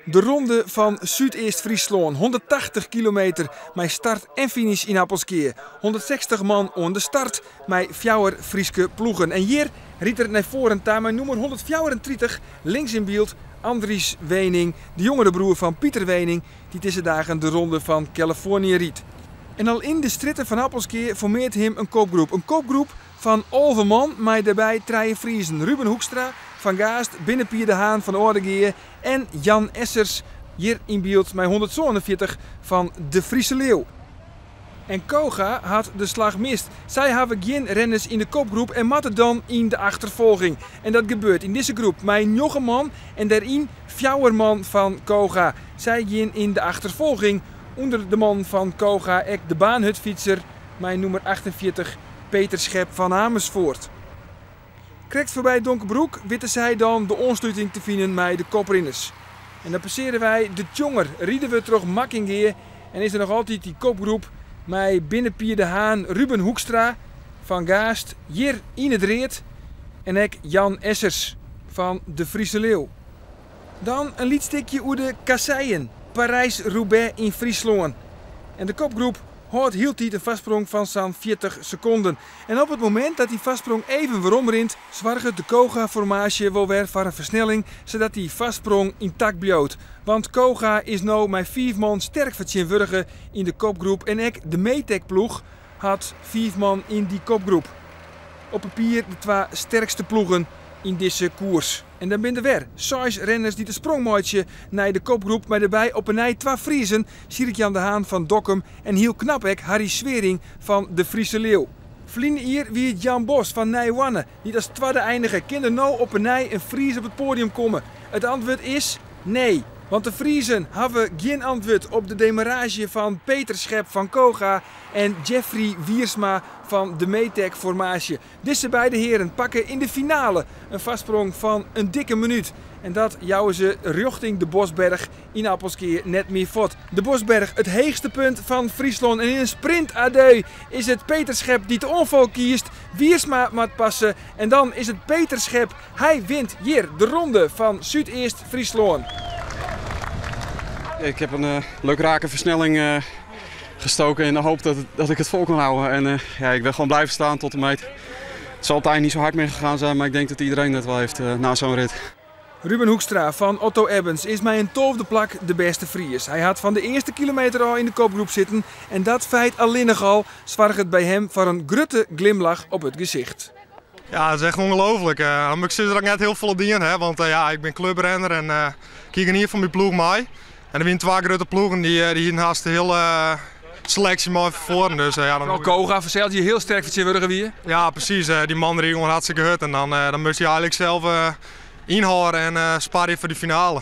De ronde van Zuid-East-Friesland, 180 kilometer met start en finish in Appelskeer. 160 man aan de start met 4 Frieske ploegen. En hier riet er naar voren daar met nummer 134 links in beeld Andries Wening, de jongere broer van Pieter Wening, die deze dagen de ronde van Californië riet. En al in de stritten van Appelskeer formeert hem een kopgroep. Een kopgroep van 11 man met daarbij 3 Friezen. Ruben Hoekstra van Gaast, Binnenpier de Haan van Oordegeer en Jan Essers hier in beeld met 147 van de Friese Leeuw. En Koga had de slag mist. Zij hebben geen renners in de kopgroep en moeten dan in de achtervolging. En dat gebeurt in deze groep met 9 man en daarin 4 man van Koga. Zij gaan in de achtervolging. Onder de man van Koga ook de baanhutfietser met nummer 48 Peter Schep van Amersfoort. Krijgt voorbij Donkerbroek weten zij dan de aansluiting te vinden met de koprenners. En dan passeren wij de Tjonger, rieden we terug Makkingeer en is er nog altijd die kopgroep met Binnenpier de Haan, Ruben Hoekstra van Gaast, hier in het Reet en ook Jan Essers van de Friese Leeuw. Dan een lietstikje over de kasseien, Parijs-Roubaix in Friesland. En de kopgroep hield hij een vastsprong van zo'n 40 seconden. En op het moment dat die vastsprong even weer rint, zorgde de Koga-formatie wel weer voor een versnelling, zodat die vastsprong intact bleef. Want Koga is nu met 4 man sterk vertegenwoordigd in de kopgroep en ook de Metec-ploeg had 4 man in die kopgroep. Op papier de 2 sterkste ploegen in deze koers. En dan ben er weer 6 renners die de sprong maken naar de kopgroep, maar daarbij op een nij 2 Friesen, Sierik-Jan de Haan van Dokkum en heel knap ook Harry Swering van de Friese Leeuw. Vliegen hier wie het Jan Bos van Nijwanne, die als tweede eindigen. Kunnen nou op een nij een Fries op het podium komen? Het antwoord is nee. Want de Friesen hebben geen antwoord op de demarrage van Peter Schep van Koga en Jeffrey Wiersma van de Metec-formatie. Deze beide heren pakken in de finale een vastsprong van een dikke minuut. En dat jouwen ze richting de Bosberg in Appelskeer net meer vod. De Bosberg, het hoogste punt van Friesland. En in een sprint adieu is het Peter Schep die de onval kiest. Wiersma moet passen. En dan is het Peter Schep. Hij wint hier de ronde van Zuid-East-Friesland. Ik heb een leuk rake versnelling gestoken in de hoop dat ik het vol kan houden. En ja, ik ben gewoon blijven staan tot de meet. Het zal uiteindelijk niet zo hard meer gegaan zijn, maar ik denk dat iedereen dat wel heeft na zo'n rit. Ruben Hoekstra van Otto Ebbens is met een 12e plak de beste Fries. Hij had van de eerste kilometer al in de kopgroep zitten en dat feit alleen al zorgt het bij hem voor een grutte glimlach op het gezicht. Ja, dat is echt ongelooflijk. Ik zit er ook net heel veel in, hè, want ja, ik ben clubrenner en ik kijk hier van mijn ploeg mee. En er zijn 2 grote ploegen die hier haast de hele selectie mooi vervoeren. Dus, ja, dan Koga verzeilt je heel sterk vertegenwoordigen wie? Ja, precies. Die man die gewoon hartstikke hut. En dan moest hij eigenlijk zelf inhouden en sparen voor de finale.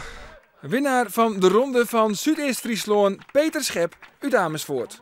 Winnaar van de ronde van Zuid-East-Friesland, Peter Schep uit Amersfoort.